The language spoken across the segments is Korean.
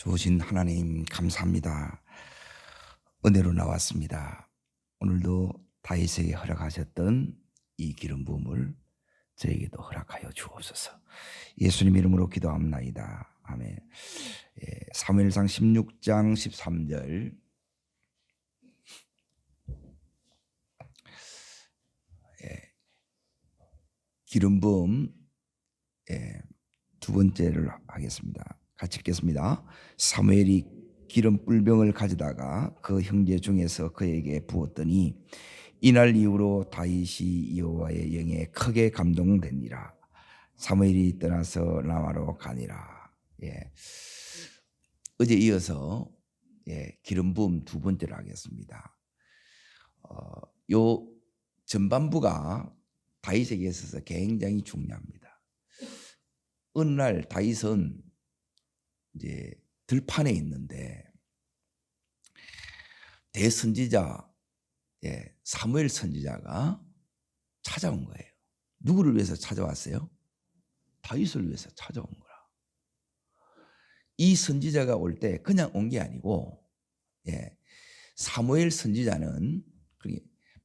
좋으신 하나님 감사합니다. 은혜로 나왔습니다. 오늘도 다윗에게 허락하셨던 이 기름 부음을 저에게도 허락하여 주옵소서. 예수님 이름으로 기도합나이다. 아멘. 사무엘상 16장 13절 기름 부음 두 번째를 하겠습니다. 같이 읽겠습니다. 사무엘이 기름 뿔병을 가져다가 그 형제 중에서 그에게 부었더니 이날 이후로 다윗이 여호와의 영에 크게 감동되니라. 사무엘이 떠나서 라마로 가니라. 어제 이어서 기름 부음 두 번째를 하겠습니다. 요 전반부가 다윗에게 있어서 굉장히 중요합니다. 어느 날 다윗은 이제 들판에 있는데 대선지자 사무엘 선지자가 찾아온 거예요. 누구를 위해서 찾아왔어요? 다윗을 위해서 찾아온 거라. 이 선지자가 올 때 그냥 온 게 아니고 사무엘 선지자는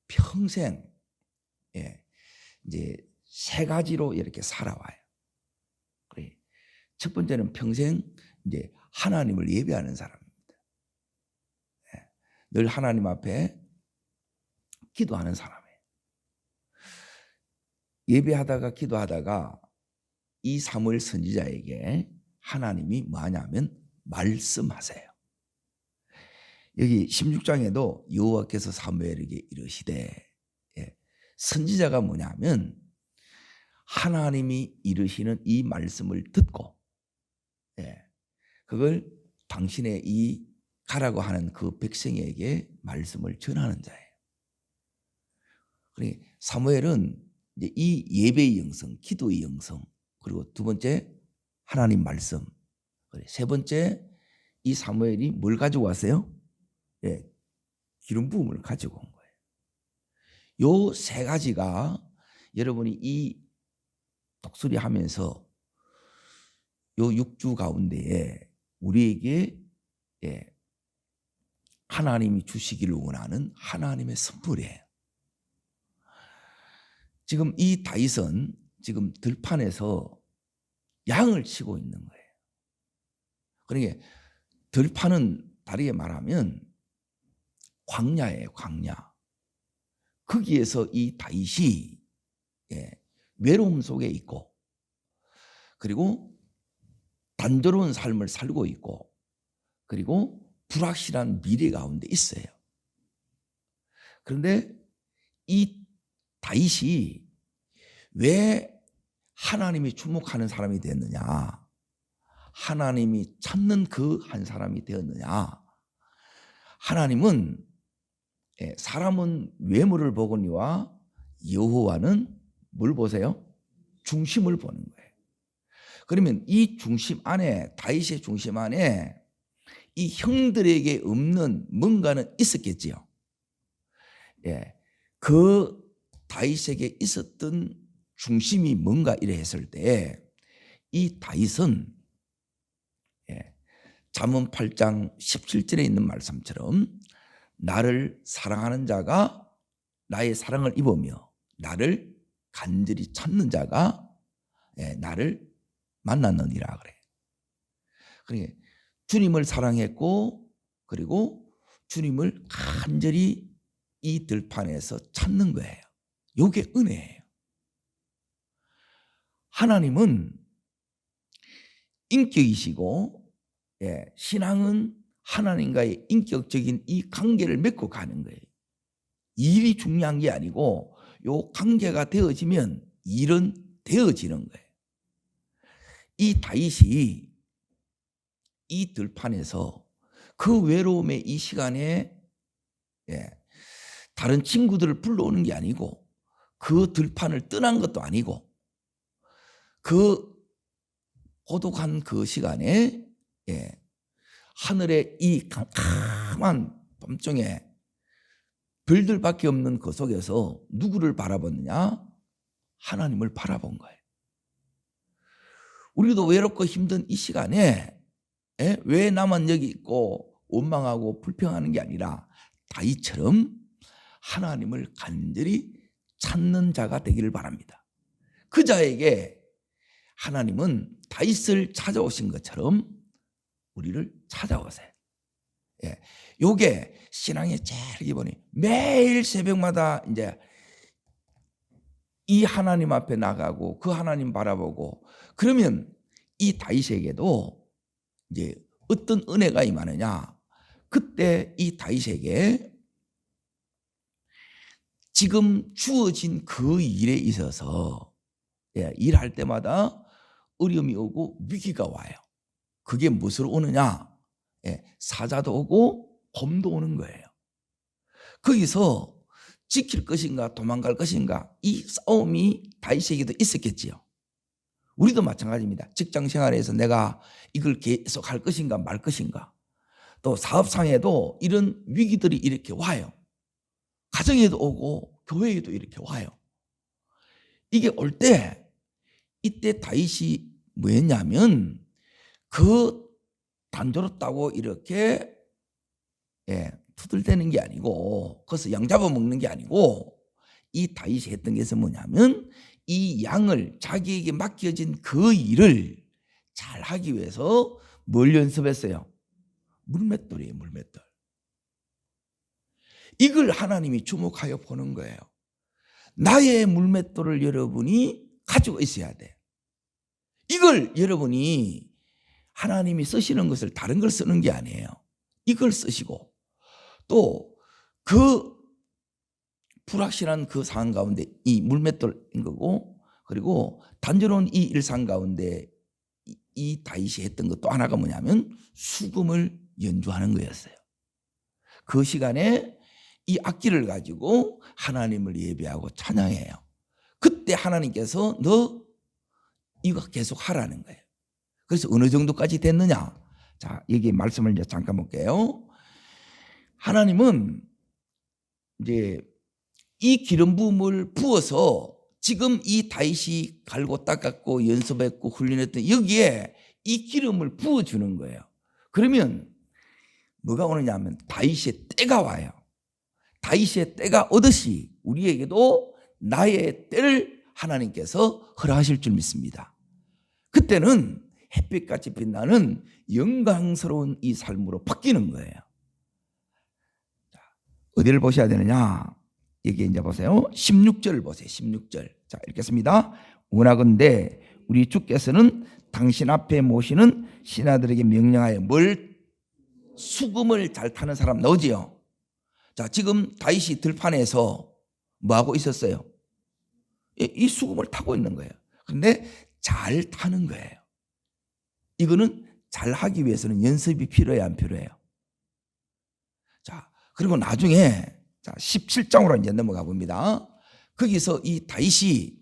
평생 이제 세 가지로 이렇게 살아와요. 첫 번째는 평생 이제 하나님을 예배하는 사람입니다. 늘 하나님 앞에 기도하는 사람이에요. 예배하다가 기도하다가 이 사무엘 선지자에게 하나님이 뭐하냐면 말씀하세요. 여기 16장에도 여호와께서 사무엘에게 이르시되, 선지자가 뭐냐면 하나님이 이르시는 이 말씀을 듣고 그걸 당신의 이 가라고 하는 그 백성에게 말씀을 전하는 자예요. 그러니까 사무엘은 이제 이 예배의 영성, 기도의 영성, 그리고 두 번째 하나님 말씀, 세 번째 이 사무엘이 뭘 가지고 왔어요? 기름 부음을 가지고 온 거예요. 요 세 가지가 여러분이 이 독수리 하면서 요 6주 가운데에 우리에게 하나님이 주시기를 원하는 하나님의 선물이에요. 지금 이 다윗은 지금 들판에서 양을 치고 있는 거예요. 그러니까 들판은 다르게 말하면 광야예요, 광야. 거기에서 이 다윗이 외로움 속에 있고, 그리고 단조로운 삶을 살고 있고, 그리고 불확실한 미래 가운데 있어요. 그런데 이 다윗이 왜 하나님이 주목하는 사람이 되었느냐, 하나님이 찾는 그 한 사람이 되었느냐. 하나님은 사람은 외모를 보거니와 여호와는 뭘 보세요? 중심을 보는 거예요. 그러면 이 중심 안에, 다윗의 중심 안에 이 형들에게 없는 뭔가는 있었겠지요. 그 다윗에게 있었던 중심이 뭔가 이래 했을 때 이 다윗은 잠언 8장 17절에 있는 말씀처럼 나를 사랑하는 자가 나의 사랑을 입으며 나를 간절히 찾는 자가 나를 만났느니라 그래. 그러니까 주님을 사랑했고, 그리고 주님을 간절히 이 들판에서 찾는 거예요. 이게 은혜예요. 하나님은 인격이시고, 신앙은 하나님과의 인격적인 이 관계를 맺고 가는 거예요. 일이 중요한 게 아니고 이 관계가 되어지면 일은 되어지는 거예요. 이 다윗이 이 들판에서 그 외로움의 이 시간에 다른 친구들을 불러오는 게 아니고, 그 들판을 떠난 것도 아니고, 그 고독한 그 시간에 하늘의 이 캄캄한 밤중에 별들밖에 없는 그 속에서 누구를 바라봤느냐? 하나님을 바라본 거예요. 우리도 외롭고 힘든 이 시간에 예? 왜 나만 여기 있고 원망하고 불평하는 게 아니라 다윗처럼 하나님을 간절히 찾는 자가 되기를 바랍니다. 그 자에게 하나님은 다윗을 찾아오신 것처럼 우리를 찾아오세요. 예, 요게 신앙의 제일 기본이 매일 새벽마다 이제 이 하나님 앞에 나가고 그 하나님 바라보고 그러면 이 다윗에게도 이제 어떤 은혜가 임하느냐? 그때 이 다윗에게 지금 주어진 그 일에 있어서 일할 때마다 어려움이 오고 위기가 와요. 그게 무엇으로 오느냐? 사자도 오고 곰도 오는 거예요. 거기서 지킬 것인가 도망갈 것인가 이 싸움이 다윗에게도 있었겠지요. 우리도 마찬가지입니다. 직장 생활에서 내가 이걸 계속 할 것인가 말 것인가, 또 사업상에도 이런 위기들이 이렇게 와요. 가정에도 오고 교회에도 이렇게 와요. 이게 올 때 이때 다윗이 뭐였냐면 그 단조롭다고 이렇게 투덜대는 게 아니고 그래서 양 잡아먹는 게 아니고 이 다윗이 했던 게 뭐냐면 이 양을 자기에게 맡겨진 그 일을 잘 하기 위해서 뭘 연습했어요? 물맷돌이에요. 물맷돌. 이걸 하나님이 주목하여 보는 거예요. 나의 물맷돌을 여러분이 가지고 있어야 돼. 이걸 여러분이 하나님이 쓰시는 것을 다른 걸 쓰는 게 아니에요. 이걸 쓰시고 또 그 불확실한 그 상황 가운데 이 물맷돌인 거고, 그리고 단조로운 이 일상 가운데 이 다윗이 했던 것 또 하나가 뭐냐면 수금을 연주하는 거였어요. 그 시간에 이 악기를 가지고 하나님을 예배하고 찬양해요. 그때 하나님께서 너 이거 계속 하라는 거예요. 그래서 어느 정도까지 됐느냐? 자, 여기 말씀을 이제 잠깐 볼게요. 하나님은 이제 이 기름 부음을 부어서 지금 이 다윗이 갈고 닦았고 연습했고 훈련했던 여기에 이 기름을 부어주는 거예요. 그러면 뭐가 오느냐 하면 다윗의 때가 와요. 다윗의 때가 오듯이 우리에게도 나의 때를 하나님께서 허락하실 줄 믿습니다. 그때는 햇빛같이 빛나는 영광스러운 이 삶으로 바뀌는 거예요. 어디를 보셔야 되느냐? 여기 이제 보세요. 16절을 보세요. 16절. 자, 읽겠습니다. 원하건대 우리 주께서는 당신 앞에 모시는 신하들에게 명령하여 뭘? 수금을 잘 타는 사람 나오지요. 자, 지금 다윗이 들판에서 뭐 하고 있었어요? 이 수금을 타고 있는 거예요. 그런데 잘 타는 거예요. 이거는 잘 하기 위해서는 연습이 필요해요, 안 필요해요? 자, 그리고 나중에 자 17장으로 이제 넘어가 봅니다. 거기서 이 다윗이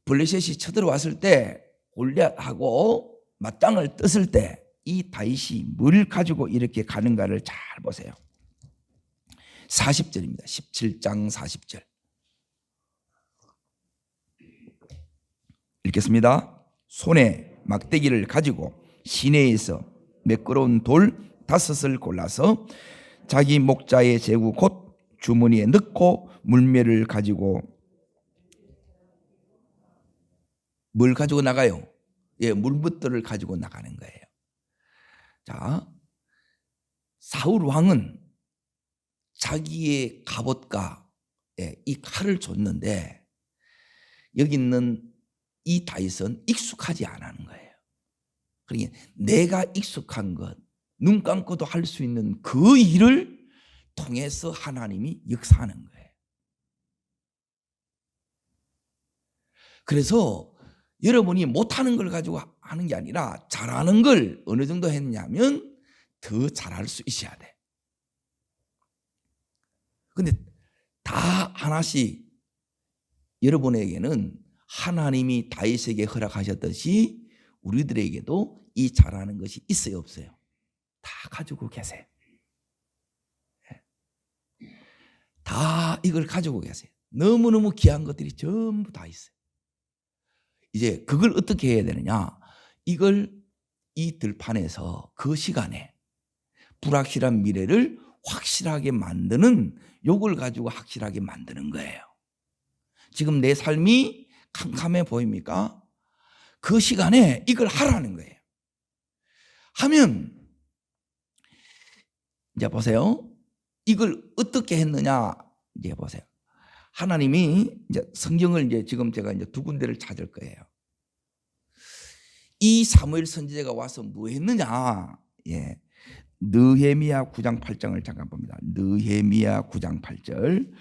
블레셋이 쳐들어왔을 때 골리앗하고 맞짱을 떴을 때 이 다윗이 뭘 가지고 이렇게 가는가를 잘 보세요. 40절입니다. 17장 40절. 읽겠습니다. 손에 막대기를 가지고 시내에서 매끄러운 돌 5을 골라서 자기 목자의 제구 곧 주머니에 넣고 물매를 가지고 뭘 가지고 나가요? 물붓들을 가지고 나가는 거예요. 자, 사울 왕은 자기의 갑옷과 이 칼을 줬는데 여기 있는 이 다윗은 익숙하지 않은 거예요. 그러니까 내가 익숙한 것, 눈 감고도 할 수 있는 그 일을 통해서 하나님이 역사하는 거예요. 그래서 여러분이 못하는 걸 가지고 하는 게 아니라 잘하는 걸 어느 정도 했냐면 더 잘할 수 있어야 돼. 근데 다 하나씩 여러분에게는 하나님이 다윗에게 허락하셨듯이 우리들에게도 이 잘하는 것이 있어요, 없어요? 다 가지고 계세요. 다 이걸 가지고 계세요. 너무너무 귀한 것들이 전부 다 있어요. 이제 그걸 어떻게 해야 되느냐? 이걸 이 들판에서 그 시간에 불확실한 미래를 확실하게 만드는 요걸 가지고 확실하게 만드는 거예요. 지금 내 삶이 캄캄해 보입니까? 그 시간에 이걸 하라는 거예요. 하면 이제 보세요. 이걸 어떻게 했느냐 이제 보세요. 하나님이 이제 성경을 이제 지금 제가 이제 두 군데를 찾을 거예요. 이 사무엘 선지자가 와서 뭐 했느냐? 예. 느헤미야 9장 8장을 잠깐 봅니다. 느헤미야 9장 8절.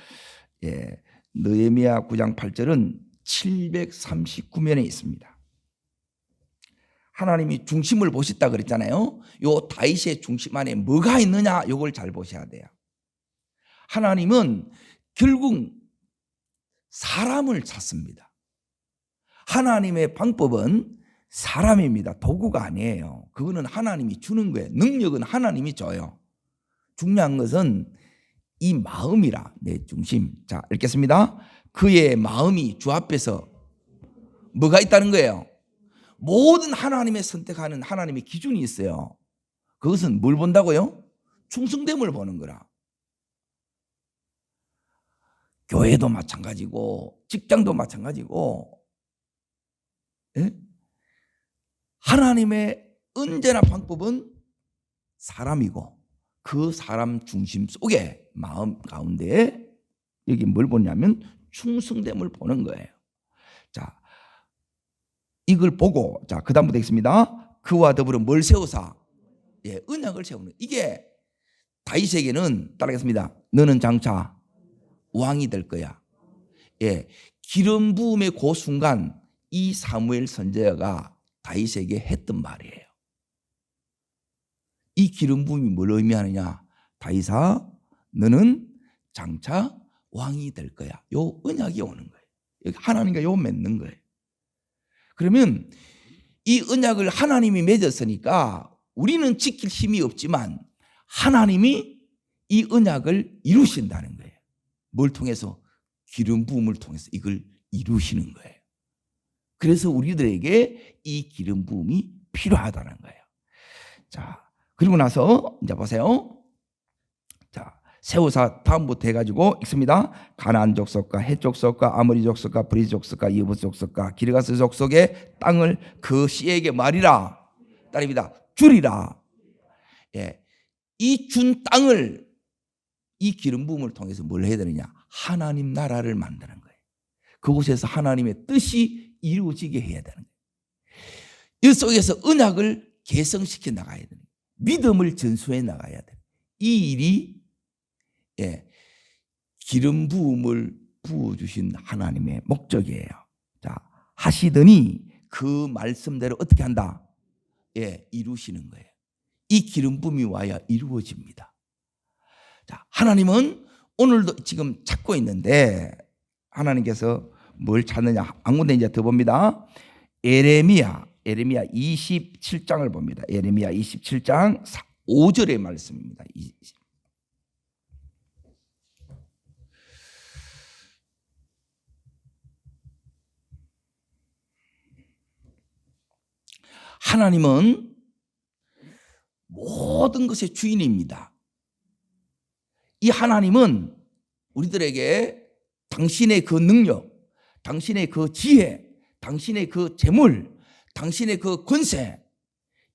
예. 느헤미야 9장 8절은 739면에 있습니다. 하나님이 중심을 보셨다 그랬잖아요. 요 다윗의 중심 안에 뭐가 있느냐 요걸 잘 보셔야 돼요. 하나님은 결국 사람을 찾습니다. 하나님의 방법은 사람입니다. 도구가 아니에요. 그거는 하나님이 주는 거예요. 능력은 하나님이 줘요. 중요한 것은 이 마음이라, 내 중심. 자, 읽겠습니다. 그의 마음이 주 앞에서 뭐가 있다는 거예요? 모든 하나님의 선택하는 하나님의 기준이 있어요. 그것은 뭘 본다고요? 충성됨을 보는 거라. 교회도 마찬가지고 직장도 마찬가지고, 예? 하나님의 언제나 방법은 사람이고 그 사람 중심 속에 마음 가운데 여기 뭘 보냐면 충성됨을 보는 거예요. 자, 이걸 보고, 자, 그 다음부터 있습니다. 그와 더불어 뭘 세우사? 예, 언약을 세우는. 이게 다윗에게는 따르겠습니다. 너는 장차 왕이 될 거야. 예, 기름 부음의 그 순간 이 사무엘 선지자가 다윗에게 했던 말이에요. 이 기름 부음이 뭘 의미하느냐? 다윗아, 너는 장차 왕이 될 거야. 요 언약이 오는 거예요. 여기 하나님과 요 맺는 거예요. 그러면 이 언약을 하나님이 맺었으니까 우리는 지킬 힘이 없지만 하나님이 이 언약을 이루신다는 거예요. 뭘 통해서? 기름 부음을 통해서 이걸 이루시는 거예요. 그래서 우리들에게 이 기름 부음이 필요하다는 거예요. 자, 그리고 나서 이제 보세요. 자, 세우사 다음부터 해가지고 있습니다. 가나안 족속과 헷 족속과 아모리 족속과 브리스 족속과 이브스 족속과 기르가스 족속의 땅을 그 씨에게 말이라. 따릅니다. 주리라. 예, 이 준 땅을 이 기름 부음을 통해서 뭘 해야 되느냐? 하나님 나라를 만드는 거예요. 그곳에서 하나님의 뜻이 이루어지게 해야 되는 거예요. 이 속에서 언약을 개성시켜 나가야 되는 거예요. 믿음을 전수해 나가야 돼요. 이 일이, 예, 기름 부음을 부어주신 하나님의 목적이에요. 자, 하시더니 그 말씀대로 어떻게 한다? 예, 이루시는 거예요. 이 기름 부음이 와야 이루어집니다. 자, 하나님은 오늘도 지금 찾고 있는데 하나님께서 뭘 찾느냐? 한 군데 이제 더 봅니다. 예레미야 27장을 봅니다. 예레미야 27장 5절의 말씀입니다. 하나님은 모든 것의 주인입니다. 이 하나님은 우리들에게 당신의 그 능력, 당신의 그 지혜, 당신의 그 재물, 당신의 그 권세,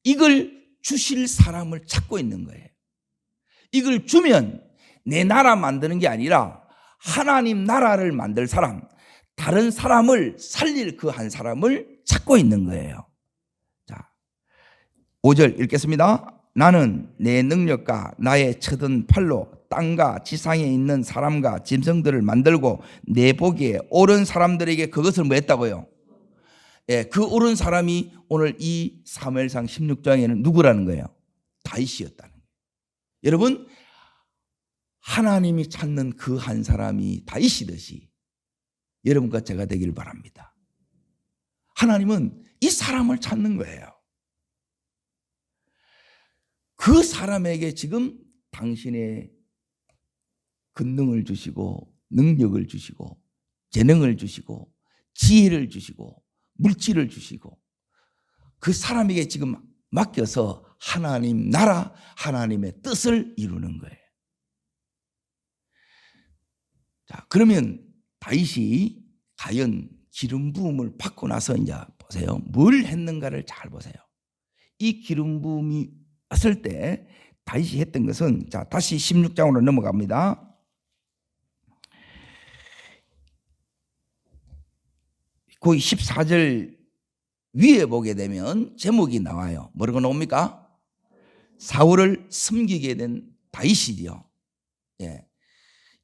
이걸 주실 사람을 찾고 있는 거예요. 이걸 주면 내 나라 만드는 게 아니라 하나님 나라를 만들 사람, 다른 사람을 살릴 그 한 사람을 찾고 있는 거예요. 자, 5절 읽겠습니다. 나는 내 능력과 나의 쳐든 팔로 땅과 지상에 있는 사람과 짐승들을 만들고 내 보기에 옳은 사람들에게 그것을 뭐 했다고요? 예, 그 옳은 사람이 오늘 이 사무엘상 16장에는 누구라는 거예요? 다윗이었다는 거예요. 여러분, 하나님이 찾는 그 한 사람이 다윗이듯이 여러분과 제가 되길 바랍니다. 하나님은 이 사람을 찾는 거예요. 그 사람에게 지금 당신의 권능을 주시고 능력을 주시고 재능을 주시고 지혜를 주시고 물질을 주시고 그 사람에게 지금 맡겨서 하나님 나라, 하나님의 뜻을 이루는 거예요. 자, 그러면 다윗이 과연 기름 부음을 받고 나서 이제 보세요. 뭘 했는가를 잘 보세요. 이 기름 부음이 왔을 때 다윗이 했던 것은, 자, 다시 16장으로 넘어갑니다. 거기 14절 위에 보게 되면 제목이 나와요. 뭐라고 나옵니까? 사울을 섬기게 된 다윗이요. 예.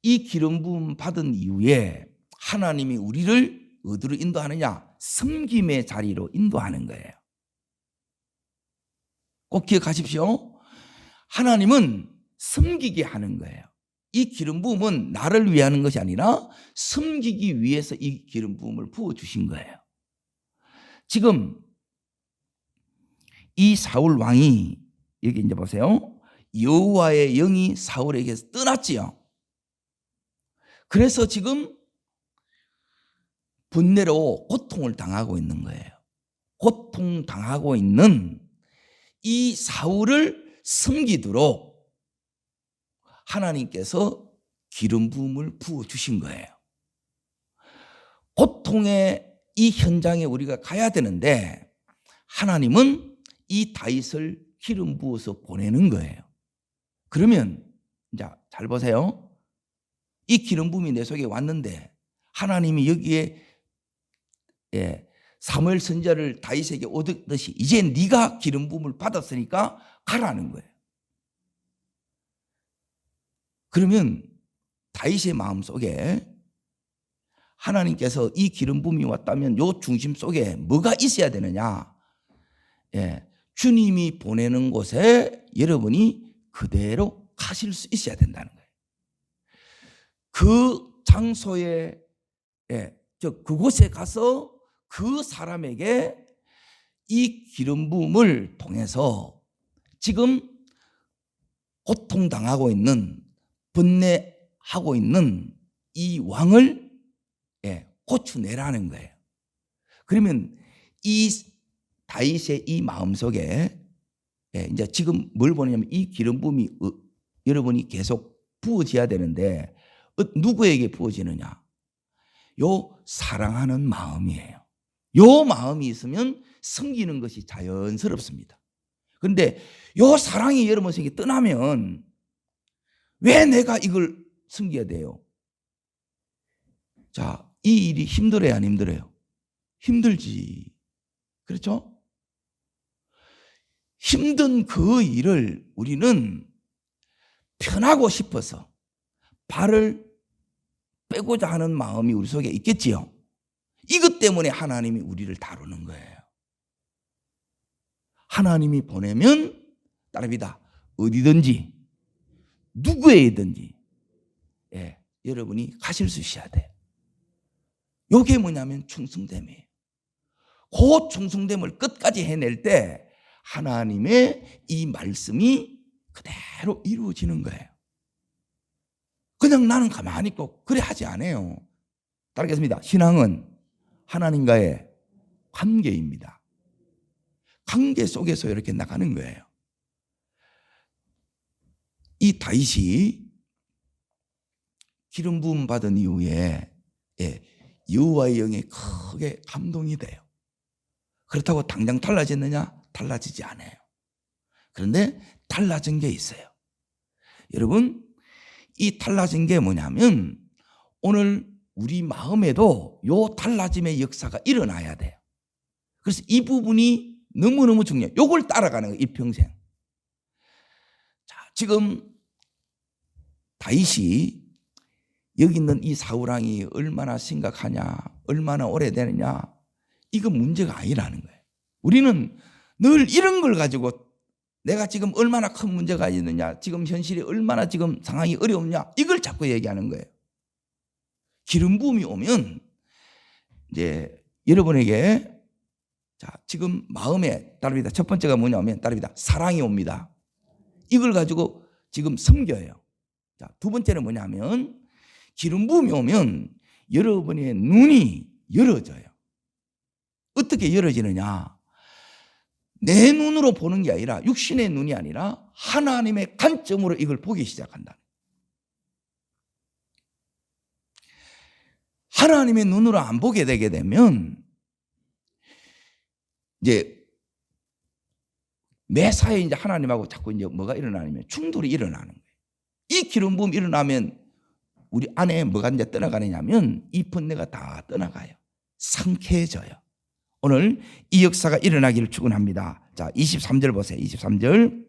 이 기름 부음 받은 이후에 하나님이 우리를 어디로 인도하느냐? 섬김의 자리로 인도하는 거예요. 꼭 기억하십시오. 하나님은 섬기게 하는 거예요. 이 기름 부음은 나를 위하는 것이 아니라 섬기기 위해서 이 기름 부음을 부어주신 거예요. 지금 이 사울 왕이, 여기 이제 보세요. 여호와의 영이 사울에게서 떠났지요. 그래서 지금 분내로 고통을 당하고 있는 거예요. 고통당하고 있는 이 사울을 섬기도록 하나님께서 기름 부음을 부어주신 거예요. 고통의 이 현장에 우리가 가야 되는데 하나님은 이 다윗을 기름 부어서 보내는 거예요. 그러면 이제 잘 보세요. 이 기름 부음이 내 속에 왔는데 하나님이 여기에 사무엘 선지자를 다윗에게 오듯이 이제 네가 기름 부음을 받았으니까 가라는 거예요. 그러면 다윗의 마음속에 하나님께서 이 기름 부음이 왔다면 요 중심 속에 뭐가 있어야 되느냐? 주님이 보내는 곳에 여러분이 그대로 가실 수 있어야 된다는 거예요. 그 장소에, 그곳에 가서 그 사람에게 이 기름 부음을 통해서 지금 고통당하고 있는, 번뇌하고 있는 이 왕을 고쳐내라는 거예요. 그러면 이 다윗의 이 마음속에 이제 지금 뭘 보냐면 이 기름 부음이 여러분이 계속 부어져야 되는데 누구에게 부어지느냐? 요 사랑하는 마음이에요. 요 마음이 있으면 섬기는 것이 자연스럽습니다. 그런데 요 사랑이 여러분 속에 떠나면 왜 내가 이걸 섬겨야 돼요? 자, 이 일이 힘들어요, 안 힘들어요? 힘들지. 그렇죠? 힘든 그 일을 우리는 편하고 싶어서 발을 빼고자 하는 마음이 우리 속에 있겠지요. 이것 때문에 하나님이 우리를 다루는 거예요. 하나님이 보내면 따릅니다. 어디든지 누구에든지 여러분이 가실 수 있어야 돼요. 이게 뭐냐면 충성됨이에요. 그 충성됨을 끝까지 해낼 때 하나님의 이 말씀이 그대로 이루어지는 거예요. 그냥 나는 가만히 있고 그래 하지 않아요. 따르겠습니다. 신앙은 하나님과의 관계입니다. 관계 속에서 이렇게 나가는 거예요. 이 다윗이 기름 부음 받은 이후에 여호와의 영에 크게 감동이 돼요. 그렇다고 당장 달라졌느냐? 달라지지 않아요. 그런데 달라진 게 있어요. 여러분, 이 달라진 게 뭐냐면 오늘 우리 마음에도 요 달라짐의 역사가 일어나야 돼요. 그래서 이 부분이 너무너무 중요해요. 요걸 따라가는 거예요, 일평생. 자, 지금 다윗이 여기 있는 이 사울왕이 얼마나 심각하냐, 얼마나 오래되느냐, 이거 문제가 아니라는 거예요. 우리는 늘 이런 걸 가지고 내가 지금 얼마나 큰 문제가 있느냐, 지금 현실이 얼마나 지금 상황이 어려우냐, 이걸 자꾸 얘기하는 거예요. 기름 부음이 오면 이제 여러분에게 자, 지금 마음에 따릅니다. 첫 번째가 뭐냐면 따릅니다. 사랑이 옵니다. 이걸 가지고 지금 섬겨요. 자, 두 번째는 뭐냐면 기름 부음이 오면 여러분의 눈이 열어져요. 어떻게 열어지느냐? 내 눈으로 보는 게 아니라 육신의 눈이 아니라 하나님의 관점으로 이걸 보기 시작한다. 하나님의 눈으로 안 보게 되게 되면 이제 매사에 이제 하나님하고 자꾸 이제 뭐가 일어나냐면 충돌이 일어나는 거예요. 이 기름 부음이 일어나면 우리 안에 뭐가 이제 떠나가느냐면 이 번뇌가 다 떠나가요. 상쾌해져요. 오늘 이 역사가 일어나기를 축원합니다. 자, 23절 보세요. 23절.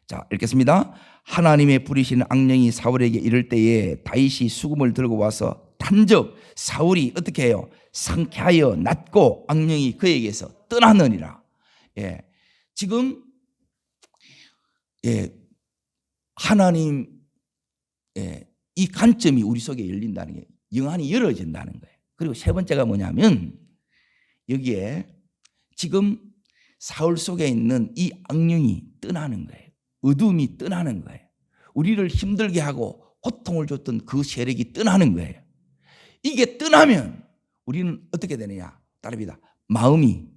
자, 읽겠습니다. 하나님의 부리시는 악령이 사울에게 이를 때에 다윗이 수금을 들고 와서 탄적 사울이 어떻게 해요? 상쾌하여 낫고 악령이 그에게서 떠나느니라. 예, 지금 하나님 이 관점이 우리 속에 열린다는 게 영안이 열어진다는 거예요. 그리고 세 번째가 뭐냐면 여기에 지금 사울 속에 있는 이 악령이 떠나는 거예요. 어둠이 떠나는 거예요. 우리를 힘들게 하고 고통을 줬던 그 세력이 떠나는 거예요. 이게 떠나면 우리는 어떻게 되느냐? 따릅니다. 마음이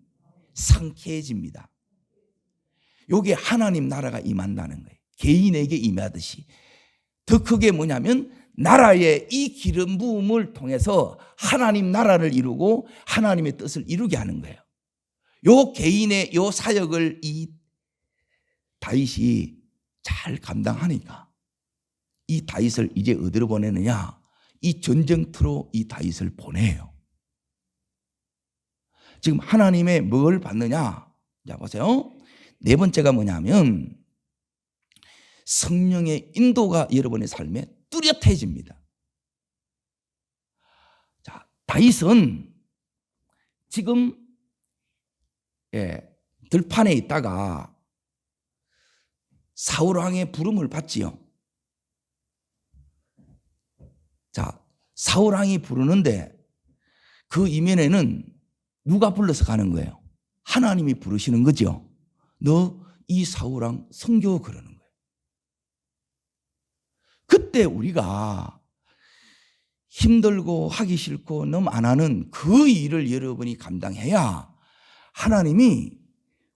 상쾌해집니다. 이게 하나님 나라가 임한다는 거예요. 개인에게 임하듯이. 더 크게 뭐냐면 나라의 이 기름 부음을 통해서 하나님 나라를 이루고 하나님의 뜻을 이루게 하는 거예요. 요 개인의 요 사역을 이 다윗이 잘 감당하니까 이 다윗을 이제 어디로 보내느냐? 이 전쟁터로 이 다윗을 보내요. 지금 하나님의 뭘 받느냐? 자, 보세요. 네 번째가 뭐냐면 성령의 인도가 여러분의 삶에 뚜렷해집니다. 자, 다윗은 지금 들판에 있다가 사울 왕의 부름을 받지요. 자, 사울 왕이 부르는데 그 이면에는 누가 불러서 가는 거예요? 하나님이 부르시는 거죠. 너 이 사울 왕 섬겨 그러는 거예요. 그때 우리가 힘들고 하기 싫고 너무 안 하는 그 일을 여러분이 감당해야 하나님이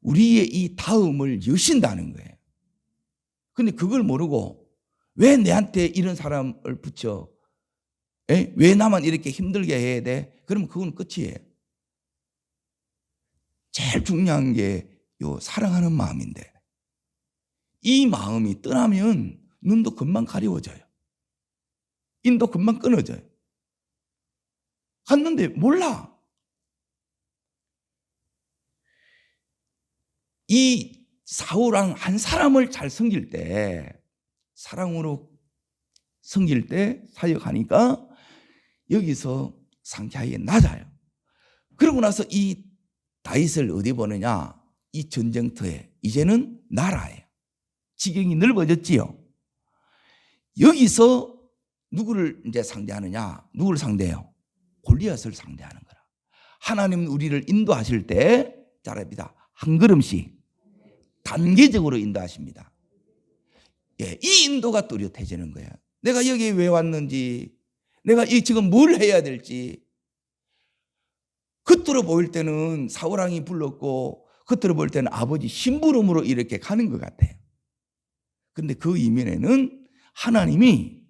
우리의 이 다음을 여신다는 거예요. 근데 그걸 모르고 왜 내한테 이런 사람을 붙여? 왜 나만 이렇게 힘들게 해야 돼? 그러면 그건 끝이에요. 제일 중요한 게 요 사랑하는 마음인데 이 마음이 떠나면 눈도 금방 가려워져요. 인도 금방 끊어져요. 갔는데 몰라. 이 사울왕 한 사람을 잘 섬길 때, 사랑으로 섬길 때 사역하니까 여기서 상쾌하게 낮아요. 그러고 나서 이 다윗을 어디 보느냐? 이 전쟁터에 이제는 나라예요. 지경이 넓어졌지요. 여기서 누구를 이제 상대하느냐? 누구를 상대해요? 골리앗을 상대하는 거라. 하나님 우리를 인도하실 때 잘합니다. 한 걸음씩 단계적으로 인도하십니다. 이 인도가 뚜렷해지는 거예요. 내가 여기에 왜 왔는지, 내가 지금 뭘 해야 될지. 겉으로 보일 때는 사울왕이 불렀고 겉으로 보일 때는 아버지 심부름으로 이렇게 가는 것 같아요. 그런데 그 이면에는 하나님이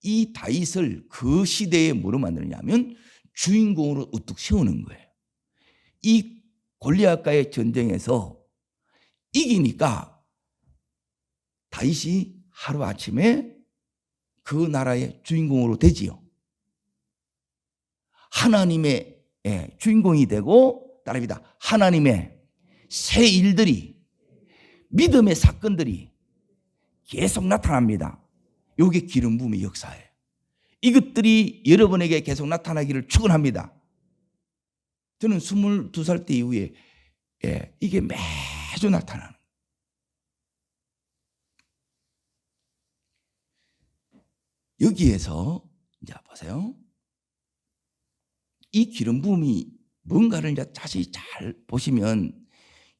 이 다윗을 그 시대에 뭐로 만드느냐면 주인공으로 우뚝 세우는 거예요. 이 골리앗과의 전쟁에서 이기니까 다윗이 하루아침에 그 나라의 주인공으로 되지요. 하나님의 주인공이 되고, 따릅니다. 하나님의 새 일들이, 믿음의 사건들이 계속 나타납니다. 이게 기름 부음의 역사예요. 이것들이 여러분에게 계속 나타나기를 축원합니다. 저는 22살 때 이후에 이게 매주 나타나는 거예요. 여기에서 이제 보세요. 이 기름 부음이 뭔가를 이제 자세히 잘 보시면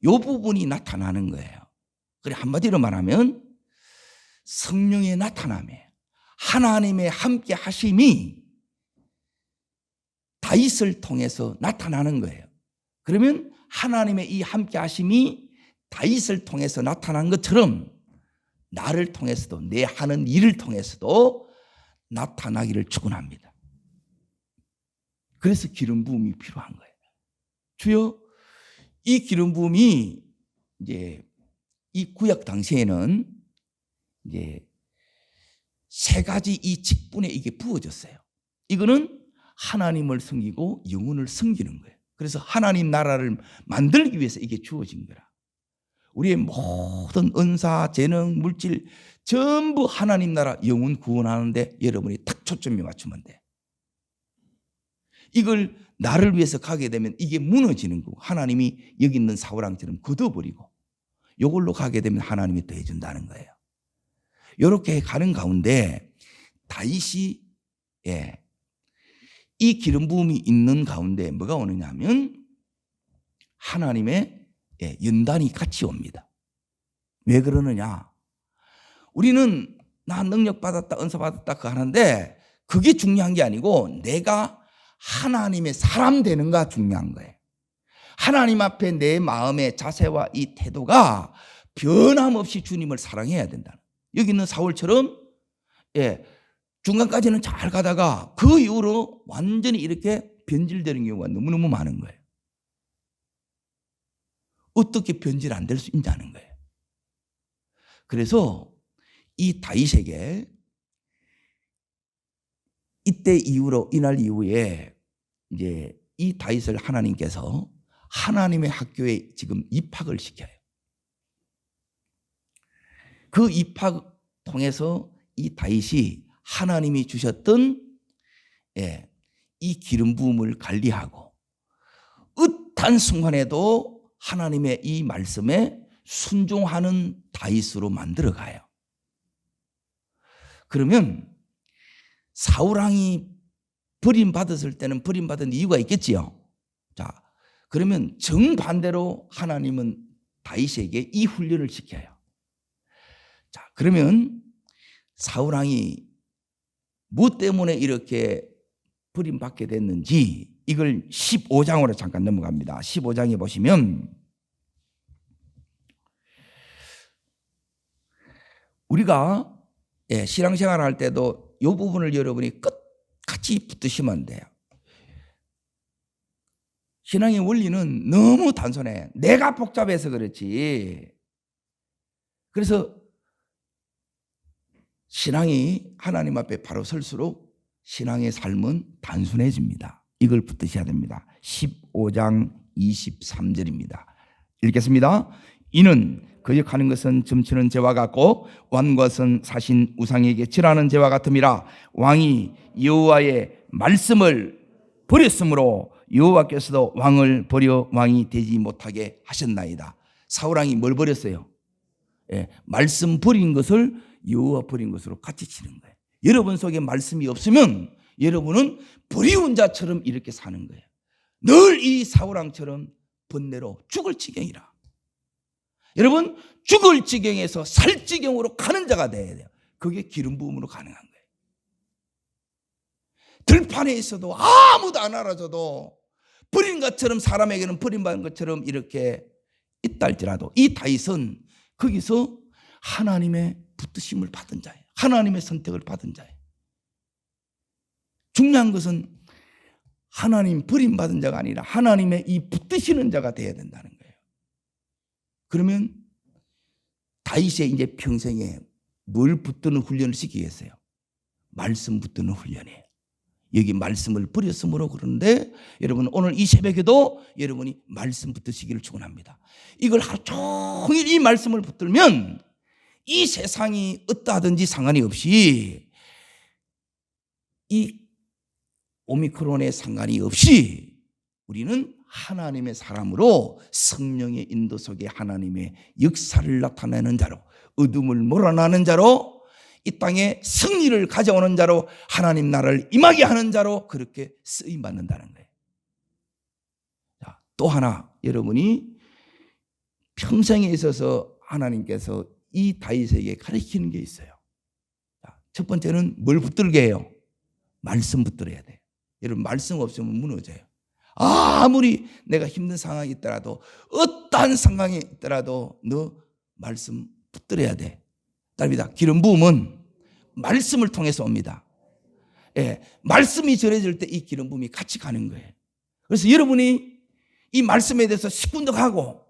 이 부분이 나타나는 거예요. 그래, 한마디로 말하면 성령의 나타남에 하나님의 함께 하심이 다윗을 통해서 나타나는 거예요. 그러면 하나님의 이 함께 하심이 다윗을 통해서 나타난 것처럼 나를 통해서도, 내 하는 일을 통해서도 나타나기를 축원합니다. 그래서 기름 부음이 필요한 거예요. 주여, 이 기름 부음이 이제 이 구약 당시에는 이제 세 가지 이 직분에 이게 부어졌어요. 이거는 하나님을 섬기고 영혼을 섬기는 거예요. 그래서 하나님 나라를 만들기 위해서 이게 주어진 거라. 우리의 모든 은사, 재능, 물질 전부 하나님 나라 영혼 구원하는데 여러분이 딱 초점이 맞추면 돼. 이걸 나를 위해서 가게 되면 이게 무너지는 거고, 하나님이 여기 있는 사울왕처럼 걷어버리고, 이걸로 가게 되면 하나님이 더해준다는 거예요. 이렇게 가는 가운데 다윗이 이 기름 부음이 있는 가운데 뭐가 오느냐 하면 하나님의 연단이 같이 옵니다. 왜 그러느냐? 우리는 나 능력 받았다, 은사 받았다 그거 하는데 그게 중요한 게 아니고 내가 하나님의 사람 되는가 중요한 거예요. 하나님 앞에 내 마음의 자세와 이 태도가 변함없이 주님을 사랑해야 된다. 여기 있는 사울처럼 중간까지는 잘 가다가 그 이후로 완전히 이렇게 변질되는 경우가 너무너무 많은 거예요. 어떻게 변질 안 될 수 있냐는 거예요. 그래서 이 다윗에게 이때 이후로, 이날 이후에 이제 이 다윗을 하나님께서 하나님의 학교에 지금 입학을 시켜요. 그 입학 통해서 이 다윗이 하나님이 주셨던 이 기름 부음을 관리하고 어떠한 순간에도 하나님의 이 말씀에 순종하는 다윗으로 만들어가요. 그러면 사울왕이 버림받았을 때는 버림받은 이유가 있겠지요. 자, 그러면 정반대로 하나님은 다윗에게 이 훈련을 시켜요. 자, 그러면 사울왕이 무엇 때문에 이렇게 버림받게 됐는지 이걸 15장으로 잠깐 넘어갑니다. 15장에 보시면 우리가 신앙생활 할 때도 이 부분을 여러분이 끝까지 붙드시면 돼요. 신앙의 원리는 너무 단순해. 내가 복잡해서 그렇지. 그래서 신앙이 하나님 앞에 바로 설수록 신앙의 삶은 단순해집니다. 이걸 붙드셔야 됩니다. 15장 23절입니다. 읽겠습니다. 이는 거역하는 것은 점치는 죄와 같고 완것은 사신 우상에게 절하는 죄와 같음이라. 왕이 여호와의 말씀을 버렸으므로 여호와께서도 왕을 버려 왕이 되지 못하게 하셨나이다. 사울왕이 뭘 버렸어요? 말씀 버린 것을 여호와 버린 것으로 같이 치는 거예요. 여러분 속에 말씀이 없으면 여러분은 버리운 자처럼 이렇게 사는 거예요. 늘 이 사울왕처럼 번뇌로 죽을 지경이라. 여러분, 죽을 지경에서 살 지경으로 가는 자가 돼야 돼요. 그게 기름 부음으로 가능한 거예요. 들판에 있어도 아무도 안 알아줘도 버린 것처럼, 사람에게는 버림받은 것처럼 이렇게 있다 할지라도 이 다윗은 거기서 하나님의 붙드심을 받은 자예요. 하나님의 선택을 받은 자예요. 중요한 것은 하나님 버림받은 자가 아니라 하나님의 이 붙드시는 자가 되어야 된다는 거예요. 그러면 다윗의 이제 평생에 뭘 붙드는 훈련을 시키겠어요? 말씀 붙드는 훈련이에요. 여기 말씀을 버렸으므로 그러는데 여러분 오늘 이 새벽에도 여러분이 말씀 붙드시기를 축원합니다. 이걸 하루 종일 이 말씀을 붙들면 이 세상이 어떠하든지 상관이 없이, 이 오미크론에 상관이 없이 우리는 하나님의 사람으로 성령의 인도 속에 하나님의 역사를 나타내는 자로, 어둠을 몰아내는 자로, 이 땅에 승리를 가져오는 자로, 하나님 나라를 임하게 하는 자로 그렇게 쓰임받는다는 거예요. 자, 또 하나 여러분이 평생에 있어서 하나님께서 이 다윗에게 가르치는 게 있어요. 자, 첫 번째는 뭘 붙들게 해요? 말씀 붙들어야 돼요. 여러분 말씀 없으면 무너져요. 아무리 내가 힘든 상황이 있더라도, 어떠한 상황이 있더라도 너 말씀 붙들어야 돼. 답니다. 기름 부음은 말씀을 통해서 옵니다. 예, 말씀이 전해질 때 이 기름 부음이 같이 가는 거예요. 그래서 여러분이 이 말씀에 대해서 시큰둥하고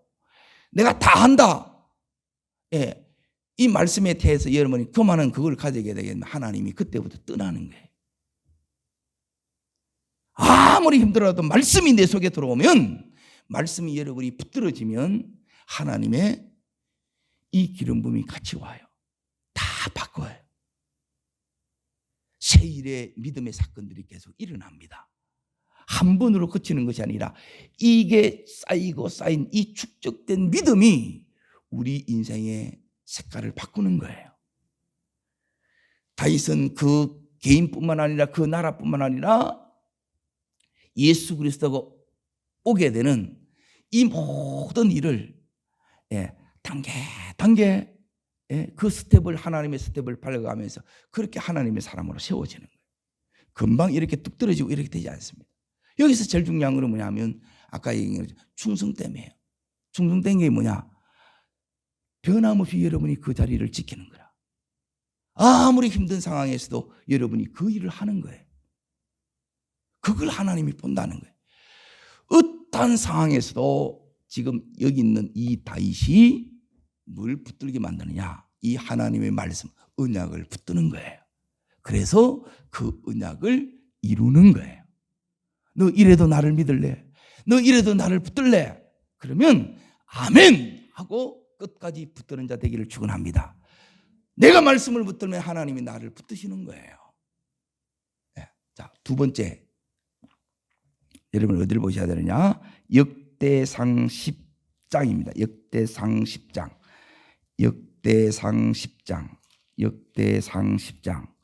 내가 다 한다. 예, 이 말씀에 대해서 여러분이 그만한 그걸 가지게 되겠면 하나님이 그때부터 떠나는 거예요. 아무리 힘들어도 말씀이 내 속에 들어오면, 말씀이 여러분이 붙들어지면 하나님의 이 기름 부음이 같이 와요. 다 바꿔요. 새 일의 믿음의 사건들이 계속 일어납니다. 한 번으로 그치는 것이 아니라 이게 쌓이고 쌓인 이 축적된 믿음이 우리 인생의 색깔을 바꾸는 거예요. 다윗은 그 개인뿐만 아니라 그 나라뿐만 아니라 예수 그리스도가 오게 되는 이 모든 일을 단계 그 스텝을, 하나님의 스텝을 밟아가면서 그렇게 하나님의 사람으로 세워지는 거예요. 금방 이렇게 뚝 떨어지고 이렇게 되지 않습니다. 여기서 제일 중요한 건 뭐냐면 아까 얘기한 충성됨이에요. 충성된 게 뭐냐? 변함없이 여러분이 그 자리를 지키는 거라. 아무리 힘든 상황에서도 여러분이 그 일을 하는 거예요. 그걸 하나님이 본다는 거예요. 어떠한 상황에서도 지금 여기 있는 이 다윗이 뭘 붙들게 만드느냐? 이 하나님의 말씀, 언약을 붙드는 거예요. 그래서 그 언약을 이루는 거예요. 너 이래도 나를 믿을래? 너 이래도 나를 붙들래? 그러면 아멘 하고 끝까지 붙드는 자 되기를 축원합니다. 내가 말씀을 붙들면 하나님이 나를 붙드시는 거예요. 자, 두 번째, 여러분 어디를 보셔야 되느냐? 역대상 10장입니다. 역대상 10장. 역대상 10장. 역대상 10장.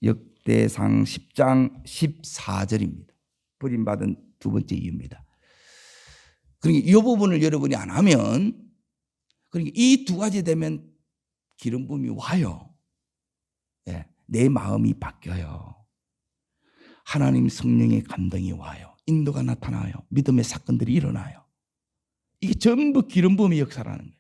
역대상 10장 14절입니다. 버림받은 두 번째 이유입니다. 그러니까 이 부분을 여러분이 안 하면, 그러니까 이 두 가지 되면 기름 부음이 와요. 내 마음이 바뀌어요. 하나님 성령의 감동이 와요. 인도가 나타나요. 믿음의 사건들이 일어나요. 이게 전부 기름 부음의 역사라는 거예요.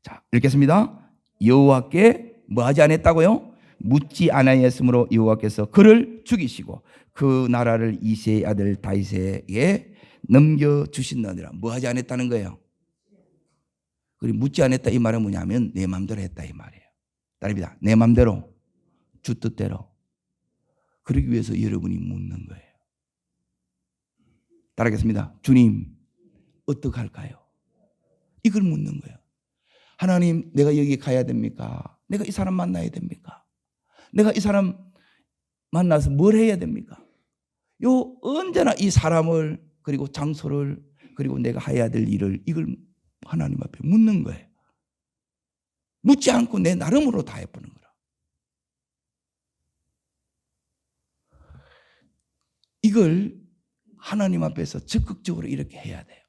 자, 읽겠습니다. 여호와께 뭐하지 않았다고요? 묻지 아니하였으므로 여호와께서 그를 죽이시고 그 나라를 이새의 아들 다윗에게 넘겨주신다니라. 뭐하지 않았다는 거예요? 그리고 묻지 않았다 이 말은 뭐냐면 내 마음대로 했다 이 말이에요. 딸입니다. 내 마음대로, 주 뜻대로. 그러기 위해서 여러분이 묻는 거예요. 따르겠습니다. 주님, 어떡할까요? 이걸 묻는 거예요. 하나님, 내가 여기 가야 됩니까? 내가 이 사람 만나야 됩니까? 내가 이 사람 만나서 뭘 해야 됩니까? 언제나 이 사람을, 그리고 장소를, 그리고 내가 해야 될 일을, 이걸 하나님 앞에 묻는 거예요. 묻지 않고 내 나름으로 다 해보는 거라. 이걸 하나님 앞에서 적극적으로 이렇게 해야 돼요.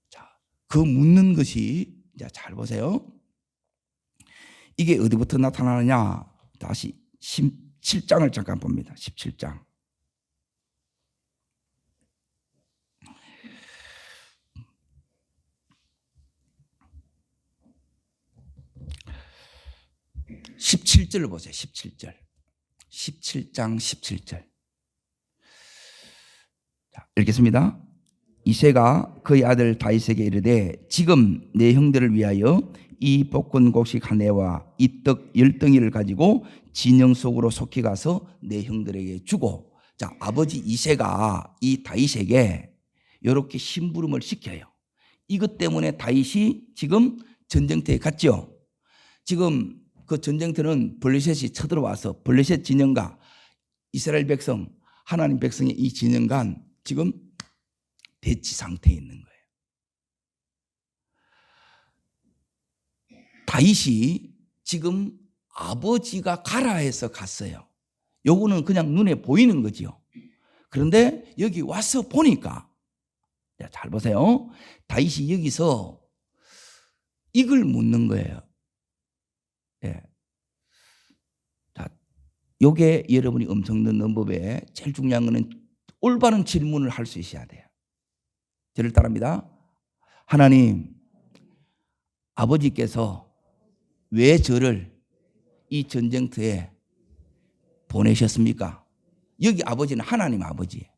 자, 그 묻는 것이, 이제 잘 보세요. 이게 어디부터 나타나느냐? 다시 17장을 잠깐 봅니다. 17장. 17절을 보세요. 17절. 17장 17절. 자, 읽겠습니다. 이새가 그의 아들 다윗에게 이르되 지금 내 형들을 위하여 이 볶은 곡식 한 해와 이 떡 10덩이를 가지고 진영 속으로 속히 가서 내 형들에게 주고. 자, 아버지 이새가 이 다윗에게 이렇게 심부름을 시켜요. 이것 때문에 다윗이 지금 전쟁터에 갔죠. 지금 그 전쟁터는 블레셋이 쳐들어와서 블레셋 진영과 이스라엘 백성, 하나님 백성의 이 진영 간 지금 대치 상태에 있는 거예요. 다윗이 지금 아버지가 가라 해서 갔어요. 요거는 그냥 눈에 보이는 거지요. 그런데 여기 와서 보니까, 잘 보세요. 다윗이 여기서 이걸 묻는 거예요. 자, 요게 여러분이 엄청 넣는 법에 제일 중요한 거는 올바른 질문을 할 수 있어야 돼요. 저를 따릅니다. 하나님, 아버지께서 왜 저를 이 전쟁터에 보내셨습니까? 여기 아버지는 하나님 아버지예요.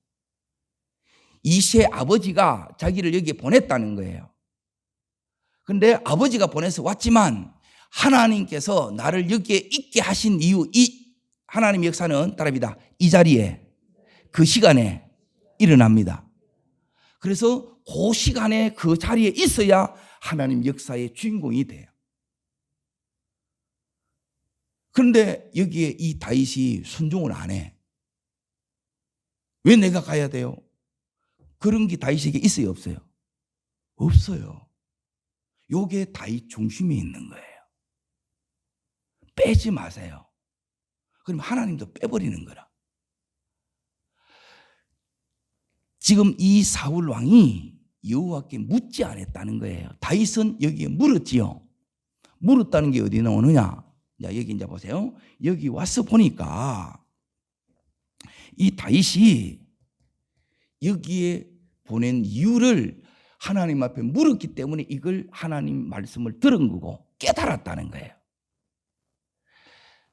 이세 아버지가 자기를 여기에 보냈다는 거예요. 그런데 아버지가 보내서 왔지만 하나님께서 나를 여기에 있게 하신 이유, 이 하나님의 역사는 따라합니다. 이 자리에 그 시간에 일어납니다. 그래서 그 시간에 그 자리에 있어야 하나님 역사의 주인공이 돼요. 그런데 여기에 이 다윗이 순종을 안 해. 왜 내가 가야 돼요? 그런 게 다윗에게 있어요, 없어요? 없어요. 요게 다윗 중심에 있는 거예요. 빼지 마세요. 그럼 하나님도 빼버리는 거라. 지금 이 사울 왕이 여호와께 묻지 않았다는 거예요. 다윗은 여기에 물었지요. 물었다는 게 어디 나오느냐? 자, 여기 이제 보세요. 여기 와서 보니까 이 다윗이 여기에 보낸 이유를 하나님 앞에 물었기 때문에 이걸 하나님 말씀을 들은 거고 깨달았다는 거예요.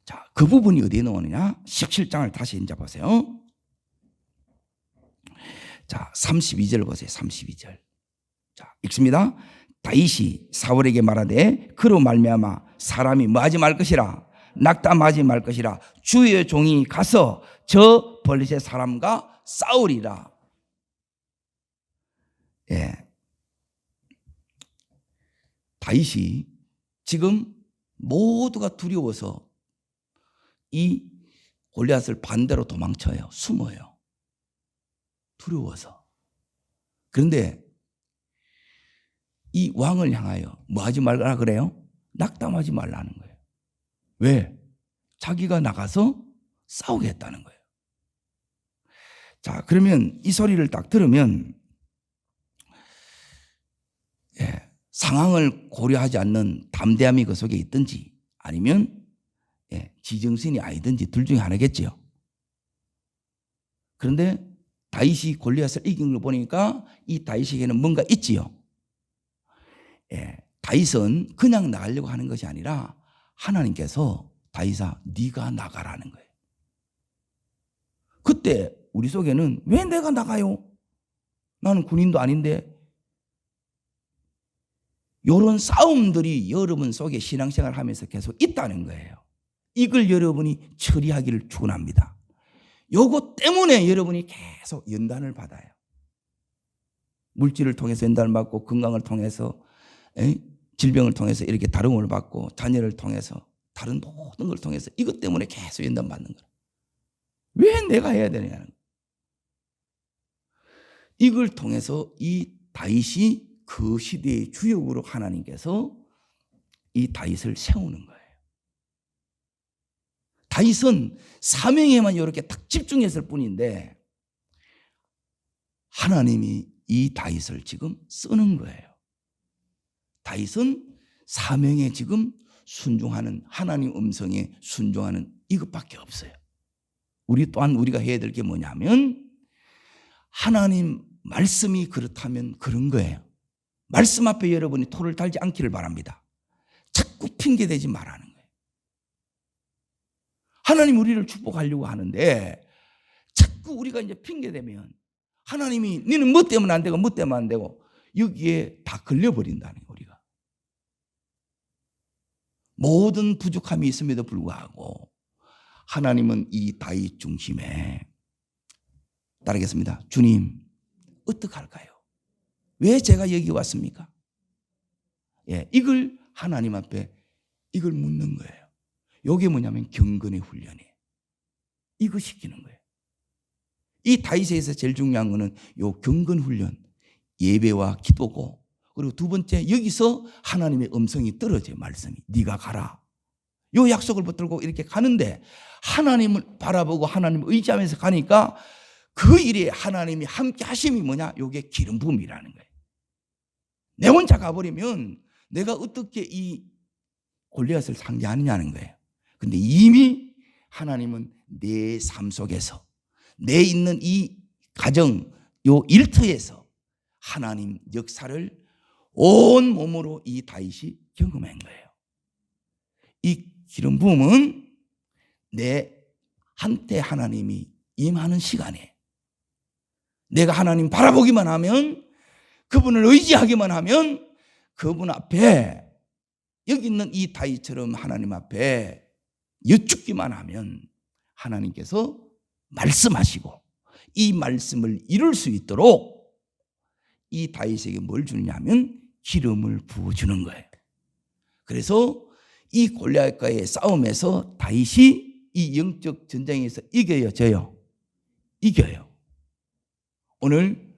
자, 그 부분이 어디에 나오느냐? 17장을 다시 이제 보세요. 자, 32절 보세요. 32절. 자, 읽습니다. 다윗이 사울에게 말하되 그로 말미암아 사람이 뭐하지 말 것이라 낙담하지 말 것이라 주의 종이 가서 저 블레셋 사람과 싸우리라. 예. 다윗이 지금 모두가 두려워서 이 골리앗을 반대로 도망쳐요. 숨어요. 두려워서. 그런데 이 왕을 향하여 뭐 하지 말라 그래요? 낙담하지 말라는 거예요. 왜? 자기가 나가서 싸우겠다는 거예요. 자, 그러면 이 소리를 딱 들으면 상황을 고려하지 않는 담대함이 그 속에 있든지 아니면 지정신이 아니든지 둘 중에 하나겠죠. 그런데 다윗이 골리앗을 이긴 걸 보니까 이 다윗에게는 뭔가 있지요. 다윗은 그냥 나가려고 하는 것이 아니라 하나님께서 다윗아 네가 나가라는 거예요. 그때 우리 속에는 왜 내가 나가요? 나는 군인도 아닌데. 이런 싸움들이 여러분 속에 신앙생활을 하면서 계속 있다는 거예요. 이걸 여러분이 처리하기를 축원합니다. 요거 때문에 여러분이 계속 연단을 받아요. 물질을 통해서 연단을 받고 건강을 통해서 질병을 통해서 이렇게 다름을 받고 자녀를 통해서 다른 모든 걸 통해서 이것 때문에 계속 연단 받는 거예요. 왜 내가 해야 되느냐는 거예요. 이걸 통해서 이 다윗이 그 시대의 주역으로 하나님께서 이 다윗을 세우는 거예요. 다윗은 사명에만 이렇게 딱 집중했을 뿐인데 하나님이 이 다윗을 지금 쓰는 거예요. 다윗은 사명에 지금 순종하는, 하나님 음성에 순종하는 이것밖에 없어요. 우리 또한 우리가 해야 될 게 뭐냐면 하나님 말씀이 그렇다면 그런 거예요. 말씀 앞에 여러분이 토를 달지 않기를 바랍니다. 자꾸 핑계대지 말라는 거예요. 하나님 우리를 축복하려고 하는데 자꾸 우리가 이제 핑계대면 하나님이 너는 뭐 때문에 안 되고 뭐 때문에 안 되고 여기에 다 걸려버린다는 거예요. 우리가 모든 부족함이 있음에도 불구하고 하나님은 이 다윗 중심에 따르겠습니다. 주님 어떡할까요? 왜 제가 여기 왔습니까? 이걸 하나님 앞에 이걸 묻는 거예요. 이게 뭐냐면 경건의 훈련이에요. 이거 시키는 거예요. 이 다윗에서 제일 중요한 거는 요 경건 훈련, 예배와 기도고, 그리고 두 번째 여기서 하나님의 음성이 떨어져요. 말씀이 네가 가라. 요 약속을 붙들고 이렇게 가는데 하나님을 바라보고 하나님을 의지하면서 가니까 그 일에 하나님이 함께 하심이 뭐냐? 요게 기름 부음이라는 거예요. 내 혼자 가버리면 내가 어떻게 이 골리앗을 상대하느냐는 거예요. 근데 이미 하나님은 내 삶 속에서 내 있는 이 가정, 요 일터에서 하나님 역사를 온 몸으로 이 다윗이 경험한 거예요. 이 기름 부음은 내 한때 하나님이 임하는 시간에 내가 하나님 바라보기만 하면, 그분을 의지하기만 하면, 그분 앞에 여기 있는 이 다윗처럼 하나님 앞에 여쭙기만 하면 하나님께서 말씀하시고 이 말씀을 이룰 수 있도록 이 다윗에게 뭘 주느냐면 기름을 부어주는 거예요. 그래서 이 골리앗과의 싸움에서 다윗이 이 영적 전쟁에서 이겨요, 져요? 이겨요. 오늘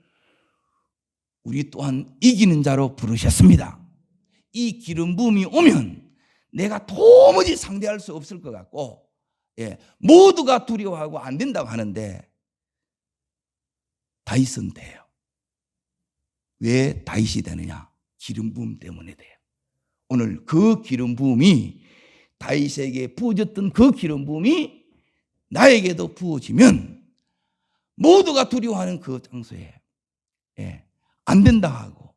우리 또한 이기는 자로 부르셨습니다. 이 기름 부음이 오면 내가 도무지 상대할 수 없을 것 같고, 모두가 두려워하고 안 된다고 하는데 다윗은 돼요. 왜 다윗이 되느냐? 기름 부음 때문에 돼요. 오늘 그 기름 부음이 다윗에게 부어졌던 그 기름 부음이 나에게도 부어지면 모두가 두려워하는 그 장소에 안 된다 하고,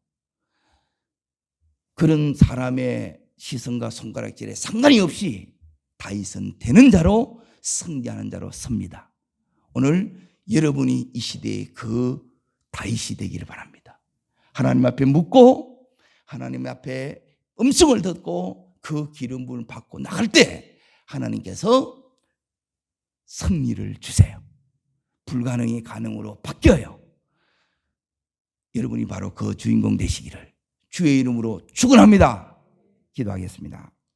그런 사람의 시선과 손가락질에 상관이 없이 다윗은 되는 자로, 승리하는 자로 섭니다. 오늘 여러분이 이 시대에 그 다윗이 되기를 바랍니다. 하나님 앞에 묻고 하나님 앞에 음성을 듣고 그 기름 부음을 받고 나갈 때 하나님께서 승리를 주세요. 불가능이 가능으로 바뀌어요. 여러분이 바로 그 주인공 되시기를 주의 이름으로 축원합니다. 기도하겠습니다.